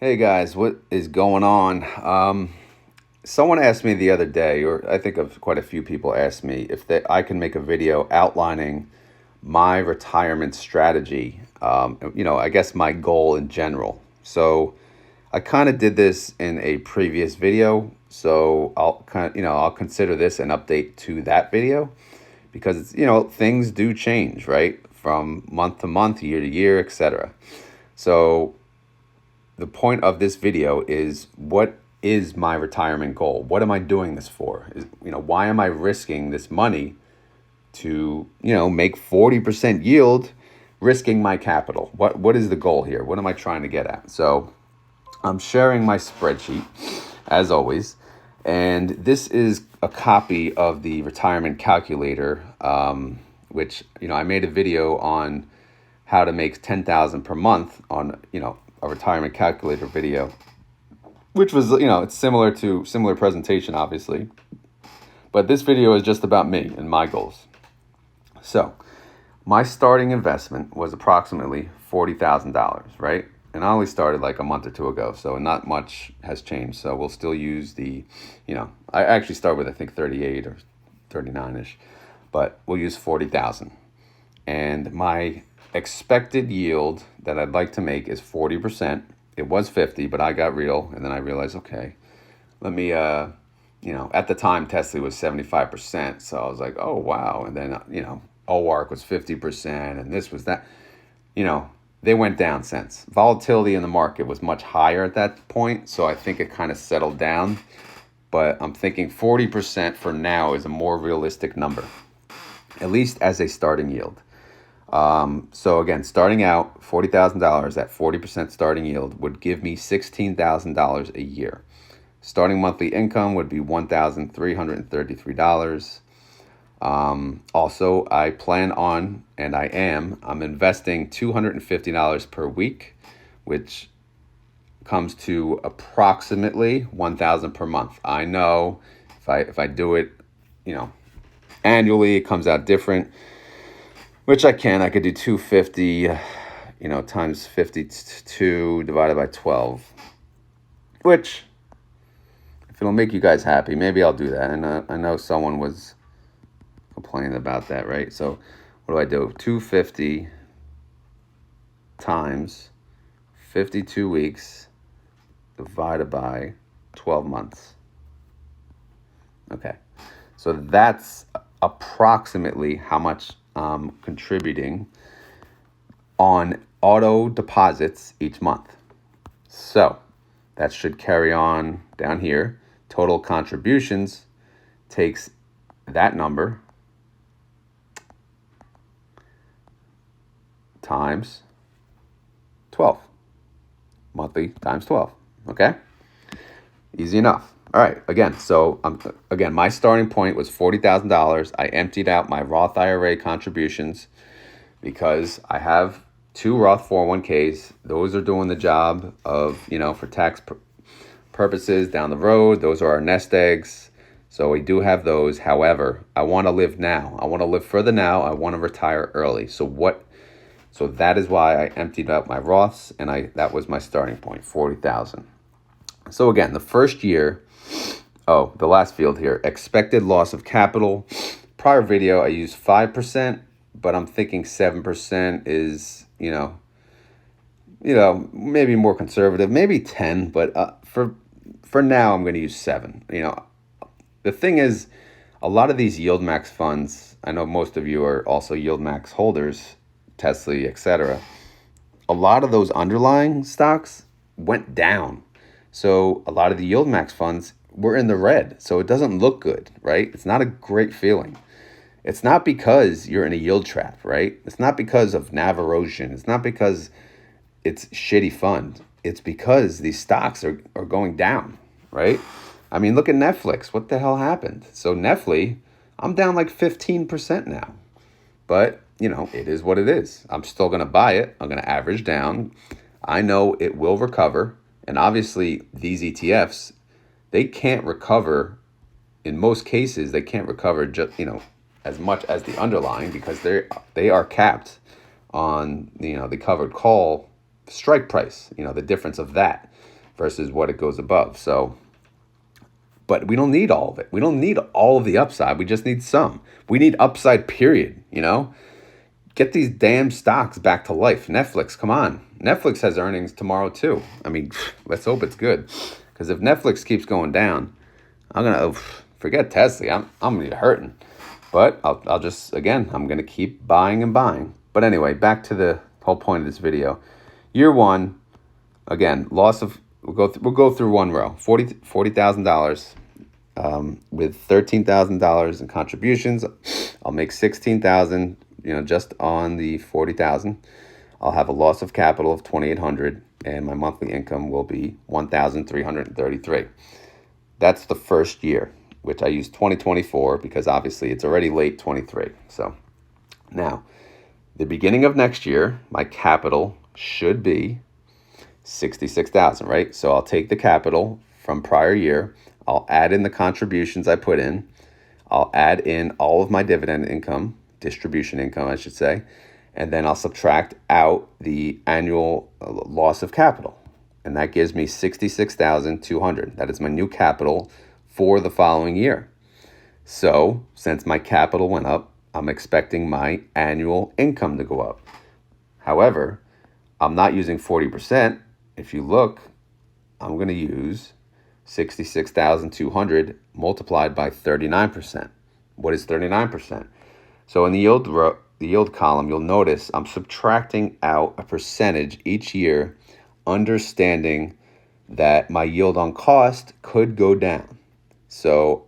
Hey guys, what is going on? Someone asked me the other day, or I think of quite a few people asked me if I can make a video outlining my retirement strategy. I guess my goal in general. So I kind of did this in a previous video, so I'll consider this an update to that video because things do change, right? From month to month, year to year, etc. So the point of this video is, what is my retirement goal? What am I doing this for? Why am I risking this money to, make 40% yield, risking my capital? What is the goal here? What am I trying to get at? So I'm sharing my spreadsheet as always, and this is a copy of the retirement calculator, which, I made a video on how to make 10,000 per month on, a retirement calculator video, which was, it's similar presentation, obviously. But this video is just about me and my goals. So my starting investment was approximately $40,000, right? And I only started like a month or two ago, so not much has changed. So we'll still use I actually start with, I think, 38 or 39-ish, but we'll use 40,000. And my expected yield that I'd like to make is 40%. It was 50, but I got real, and then I realized, okay, let me, at the time Tesla was 75%, so I was like, oh wow, and then OARC was 50%, and this was that, they went down since. Volatility in the market was much higher at that point, so I think it kind of settled down. But I'm thinking 40% for now is a more realistic number, at least as a starting yield. So again, starting out, $40,000 at 40% starting yield would give me $16,000 a year. Starting monthly income would be $1,333. Also, I plan on, and I'm investing $250 per week, which comes to approximately $1,000 per month. I know if I do it, annually, it comes out different. Which I could do 250, times 52 divided by 12, which, if it'll make you guys happy, maybe I'll do that. And I know someone was complaining about that, right? So what do? 250 times 52 weeks divided by 12 months. Okay. So that's approximately how much contributing on auto deposits each month. So that should carry on down here. Total contributions takes that number times 12. Monthly times 12. Okay? Easy enough. All right, again, my starting point was $40,000. I emptied out my Roth IRA contributions because I have two Roth 401ks. Those are doing the job of, for tax purposes down the road. Those are our nest eggs. So we do have those. However, I want to live now. I want to live for the now. I want to retire early. So that is why I emptied out my Roths, and that was my starting point, 40,000. So again, the first year, the last field here, expected loss of capital. Prior video, I used 5%, but I'm thinking 7% is, maybe more conservative, maybe 10, but for now, I'm going to use 7. The thing is, a lot of these yield max funds, I know most of you are also yield max holders, Tesla, etc. A lot of those underlying stocks went down. So a lot of the yield max funds were in the red. So it doesn't look good, right? It's not a great feeling. It's not because you're in a yield trap, right? It's not because of NAV erosion. It's not because it's shitty fund. It's because these stocks are going down, right? I mean, look at Netflix. What the hell happened? So Netflix, I'm down like 15% now. But, it is what it is. I'm still going to buy it. I'm going to average down. I know it will recover. And obviously, these ETFs, they can't recover. In most cases, they can't recover just, as much as the underlying because they are capped on, the covered call strike price, the difference of that versus what it goes above. So, but we don't need all of it. We don't need all of the upside. We just need some. We need upside, period. Get these damn stocks back to life. Netflix, come on. Netflix has earnings tomorrow too. I mean, let's hope it's good. Because if Netflix keeps going down, I'm going to forget Tesla. I'm going to be hurting. But I'll just, again, I'm going to keep buying and buying. But anyway, back to the whole point of this video. Year one, again, loss of, we'll go through one row. $40,000 with $13,000 in contributions. I'll make $16,000, just on the $40,000. I'll have a loss of capital of $2,800, and my monthly income will be $1,333. That's the first year, which I use 2024 because obviously it's already late 23. So now, the beginning of next year, my capital should be 66,000, right? So I'll take the capital from prior year. I'll add in the contributions I put in. I'll add in all of my distribution income, I should say. And then I'll subtract out the annual loss of capital. And that gives me 66,200. That is my new capital for the following year. So since my capital went up, I'm expecting my annual income to go up. However, I'm not using 40%. If you look, I'm going to use 66,200 multiplied by 39%. What is 39%? So in the yield column, you'll notice I'm subtracting out a percentage each year, understanding that my yield on cost could go down. So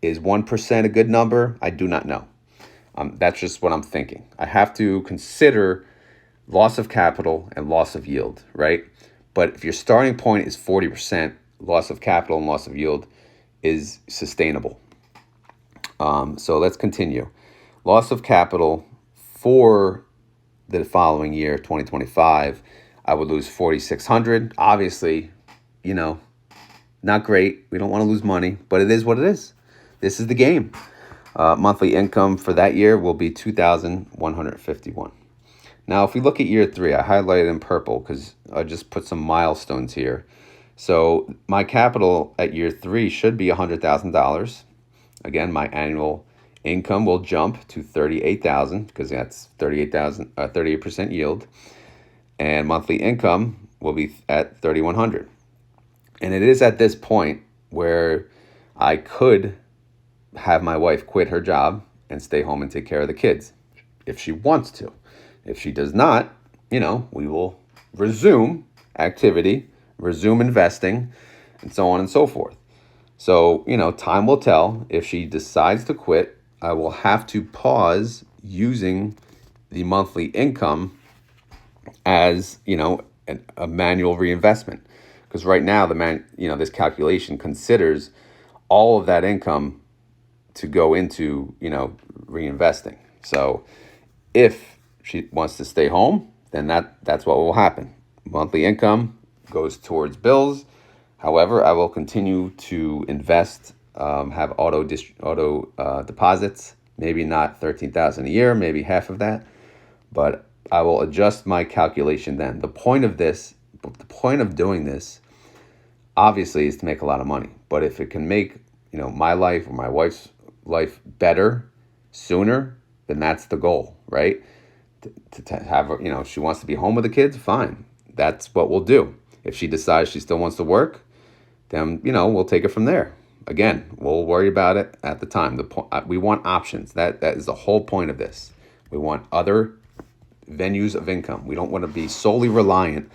is 1% a good number? I do not know. That's just what I'm thinking. I have to consider loss of capital and loss of yield, right? But if your starting point is 40%, loss of capital and loss of yield is sustainable. So let's continue. Loss of capital for the following year, 2025, I would lose 4,600. Obviously, not great. We don't want to lose money, but it is what it is. This is the game. Monthly income for that year will be 2,151. Now, if we look at year three, I highlighted in purple because I just put some milestones here. So my capital at year three should be $100,000. Again, my annual income will jump to 38,000 because that's 38% yield, and monthly income will be at 3,100. And it is at this point where I could have my wife quit her job and stay home and take care of the kids if she wants to. If she does not, we will resume activity, resume investing, and so on and so forth. So, time will tell. If she decides to quit, I will have to pause using the monthly income as, a manual reinvestment. Because right now, this calculation considers all of that income to go into, reinvesting. So if she wants to stay home, then that's what will happen. Monthly income goes towards bills. However, I will continue to invest, have auto deposits, maybe not 13,000 a year, maybe half of that, but I will adjust my calculation then. The point of doing this, obviously, is to make a lot of money. But if it can make, my life or my wife's life better sooner, then that's the goal, right? To have her, if she wants to be home with the kids, fine. That's what we'll do. If she decides she still wants to work, then, we'll take it from there. Again, we'll worry about it at the time. We want options. That is the whole point of this. We want other venues of income. We don't want to be solely reliant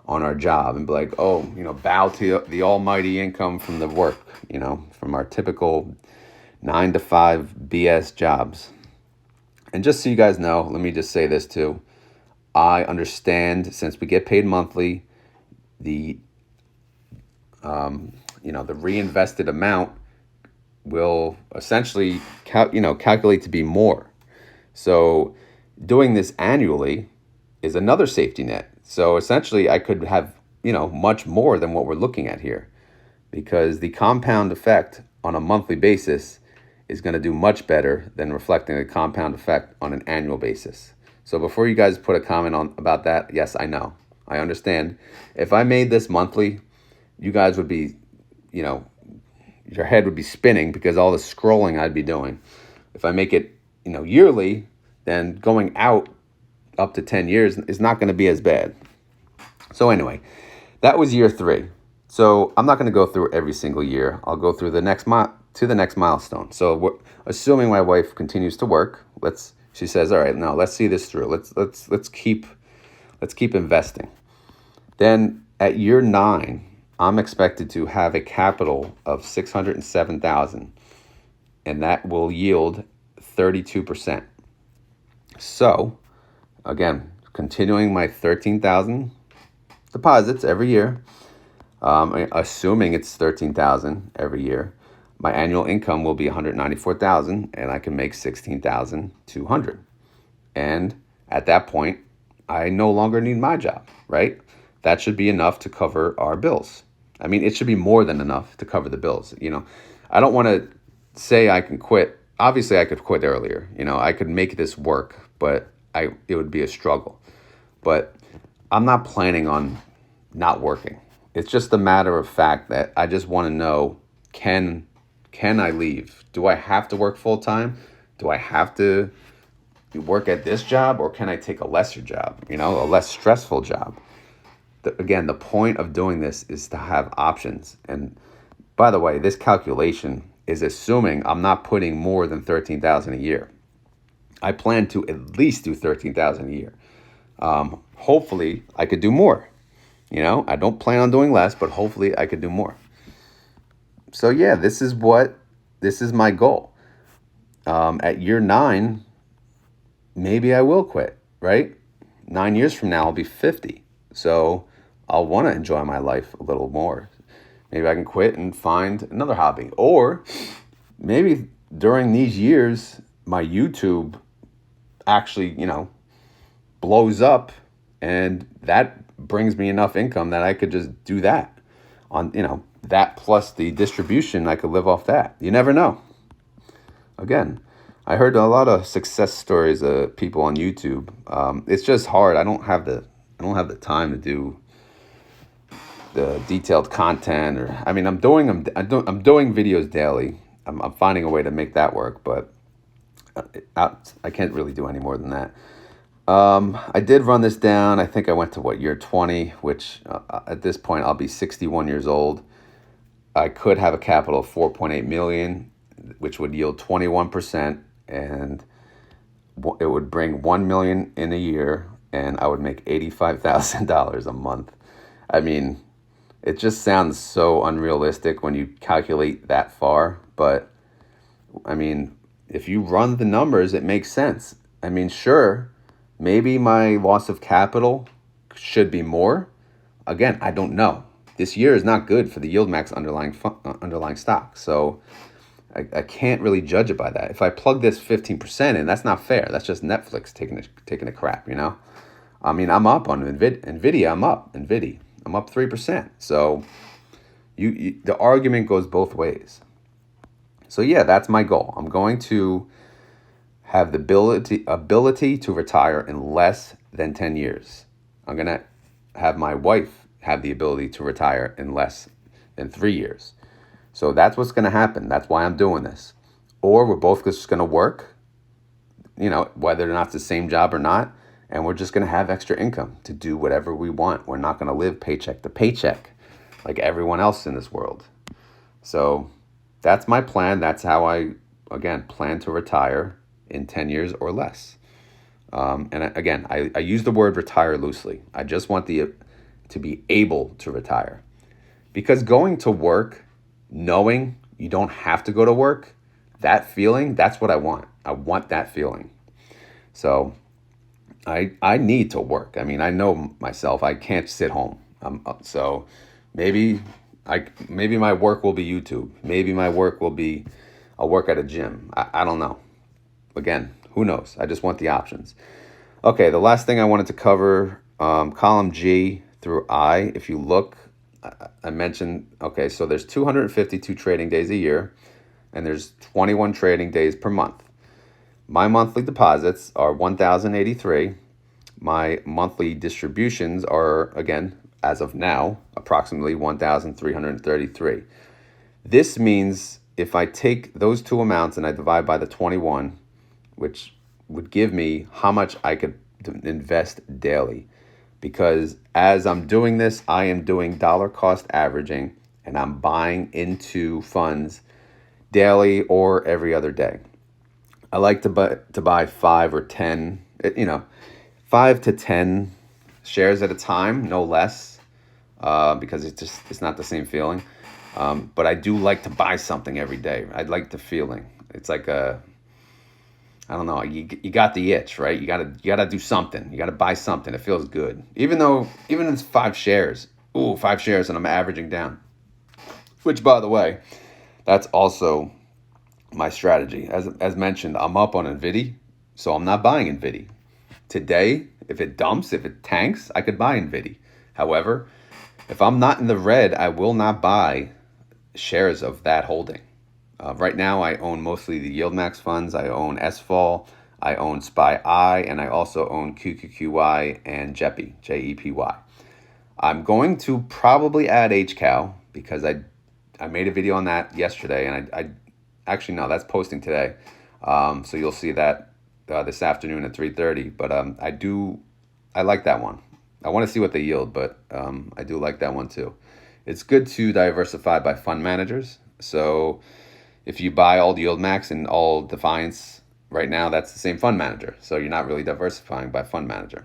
on our job and be like, bow to the almighty income from the work, from our typical 9-to-5 BS jobs. And just so you guys know, let me just say this too. I understand, since we get paid monthly, the reinvested amount will essentially calculate to be more. So doing this annually is another safety net. So essentially I could have, much more than what we're looking at here, because the compound effect on a monthly basis is going to do much better than reflecting the compound effect on an annual basis. So before you guys put a comment about that, yes, I know. I understand. If I made this monthly, you guys would be, you know, your head would be spinning because all the scrolling I'd be doing. If I make it, yearly, then going out up to 10 years is not going to be as bad. So anyway, that was year 3. So I'm not going to go through every single year. I'll go through the next to the next milestone. So assuming my wife continues to work, she says, all right, now let's see this through. Let's keep investing. Then at year 9, I'm expected to have a capital of 607,000, and that will yield 32%. So, again, continuing my 13,000 deposits every year, assuming it's 13,000 every year, my annual income will be 194,000, and I can make 16,200. And at that point, I no longer need my job, right? That should be enough to cover our bills. I mean, it should be more than enough to cover the bills. I don't want to say I can quit. Obviously, I could quit earlier. I could make this work, but it would be a struggle. But I'm not planning on not working. It's just a matter of fact that I just want to know, can I leave? Do I have to work full time? Do I have to work at this job, or can I take a lesser job, a less stressful job? Again, the point of doing this is to have options. And by the way, this calculation is assuming I'm not putting more than 13,000 a year. I plan to at least do 13,000 a year. Hopefully I could do more. I don't plan on doing less, but hopefully I could do more. So yeah, this is my goal. At year 9, maybe I will quit, right? 9 years from now, I'll be 50. So I'll want to enjoy my life a little more. Maybe I can quit and find another hobby. Or maybe during these years, my YouTube actually, blows up, and that brings me enough income that I could just do that. On, that plus the distribution, I could live off that. You never know. Again, I heard a lot of success stories of people on YouTube. It's just hard. I don't have the time to do the detailed content, I'm doing videos daily. I'm finding a way to make that work, but I can't really do any more than that. I did run this down. I think I went to year 20, which at this point I'll be 61 years old. I could have a capital of 4.8 million, which would yield 21%, and it would bring 1 million in a year, and I would make $85,000 a month. I mean, it just sounds so unrealistic when you calculate that far, but I mean, if you run the numbers, it makes sense. I mean, sure, maybe my loss of capital should be more. Again, I don't know. This year is not good for the YieldMax underlying stock, so I can't really judge it by that. If I plug this 15% in, that's not fair. That's just Netflix taking a crap, I mean, I'm up on Nvidia. I'm up 3%. So the argument goes both ways. So yeah, that's my goal. I'm going to have the ability to retire in less than 10 years. I'm going to have my wife have the ability to retire in less than 3 years. So that's what's going to happen. That's why I'm doing this. Or we're both just going to work, whether or not it's the same job or not, and we're just going to have extra income to do whatever we want. We're not going to live paycheck to paycheck like everyone else in this world. So that's my plan. That's how I, again, plan to retire in 10 years or less. I use the word retire loosely. I just want to be able to retire. Because going to work, knowing you don't have to go to work, that feeling, that's what I want. I want that feeling. So I need to work. I mean, I know myself. I can't sit home. So maybe my work will be YouTube. Maybe my work will be I'll work at a gym. I don't know. Again, who knows? I just want the options. Okay, the last thing I wanted to cover, column G through I. If you look, I mentioned, okay, so there's 252 trading days a year, and there's 21 trading days per month. My monthly deposits are 1,083. my monthly distributions are, again, as of now, approximately 1,333. This means if I take those two amounts and I divide by the 21, which would give me how much I could invest daily. Because as I'm doing this, I am doing dollar cost averaging and I'm buying into funds daily or every other day. I like to buy 5 to 10 shares at a time, no less, because it's not the same feeling. But I do like to buy something every day. I like the feeling. It's like I don't know. You got the itch, right? You gotta do something. You gotta buy something. It feels good, even if it's 5 shares. Ooh, 5 shares, and I'm averaging down. Which, by the way, that's also my strategy. As mentioned, I'm up on Nvidia, so I'm not buying Nvidia today. If it dumps, if it tanks, I could buy Nvidia. However, if I'm not in the red, I will not buy shares of that holding. Right now, I own mostly the YieldMax funds. I own SFOL, I own SPY-I, and I also own QQQY and JEPY, JEPY. I'm going to probably add HCOW because I made a video on that yesterday, and I actually, no, that's posting today. So you'll see that this afternoon at 3:30. But I like that one. I want to see what they yield, but I do like that one too. It's good to diversify by fund managers. So if you buy all YieldMax and all Defiance right now, that's the same fund manager. So you're not really diversifying by fund manager.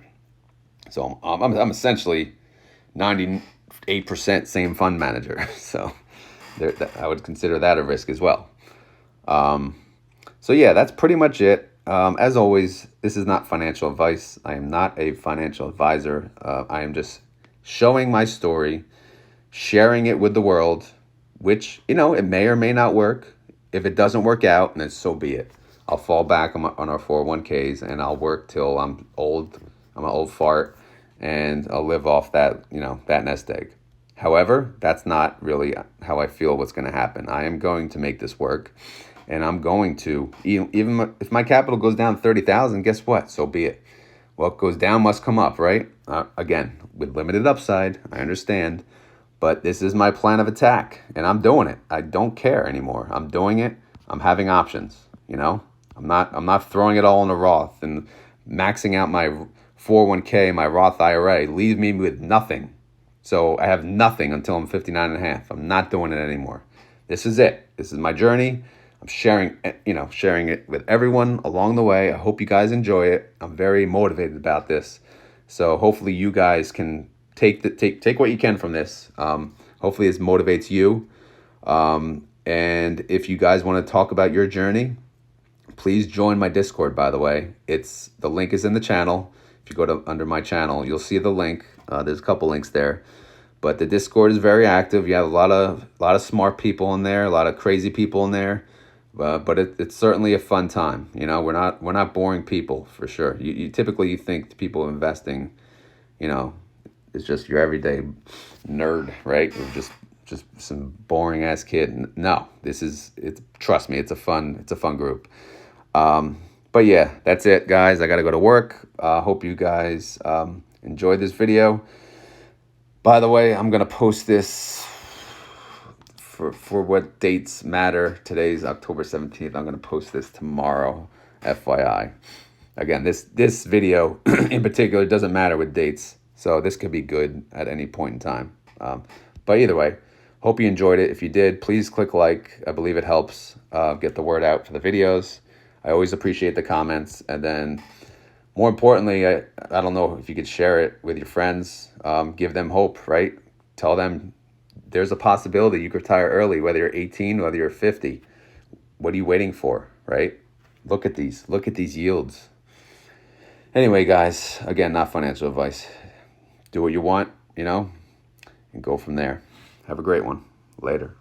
So I'm essentially 98% same fund manager. So I would consider that a risk as well. So yeah, that's pretty much it. As always, this is not financial advice. I am not a financial advisor. I am just showing my story, sharing it with the world, which, it may or may not work. If it doesn't work out, then so be it. I'll fall back on our 401ks and I'll work till I'm old. I'm an old fart and I'll live off that, that nest egg. However, that's not really how I feel what's going to happen. I am going to make this work, and I'm going to, even if my capital goes down 30,000, guess what? So be it. What goes down must come up, right? Again, with limited upside, I understand. But this is my plan of attack, and I'm doing it. I don't care anymore. I'm doing it. I'm having options, I'm not throwing it all in a Roth and maxing out my 401k, my Roth IRA. Leave me with nothing. So I have nothing until I'm 59 and a half. I'm not doing it anymore. This is it. This is my journey. I'm sharing it with everyone along the way. I hope you guys enjoy it. I'm very motivated about this. So hopefully you guys can take what you can from this. Hopefully this motivates you. And if you guys want to talk about your journey, please join my Discord, by the way. The link is in the channel. If you go to under my channel, you'll see the link. There's a couple links there. But the Discord is very active. You have a lot of smart people in there, a lot of crazy people in there. But it's certainly a fun time. We're not boring people, for sure. You typically think people investing, is just your everyday nerd, right? Or just some boring ass kid. No, trust me, it's a fun group. But yeah, that's it, guys. I gotta go to work. Hope you guys enjoyed this video. By the way, I'm gonna post this for what dates matter. Today's October 17th. I'm gonna post this tomorrow, FYI. Again, this video in particular doesn't matter with dates, so this could be good at any point in time. But either way, hope you enjoyed it. If you did, please click like. I believe it helps get the word out for the videos. I always appreciate the comments. And then more importantly, I don't know if you could share it with your friends. Give them hope, right? Tell them there's a possibility you could retire early, whether you're 18, whether you're 50. What are you waiting for, right? Look at these yields. Anyway, guys, again, not financial advice. Do what you want, and go from there. Have a great one. Later.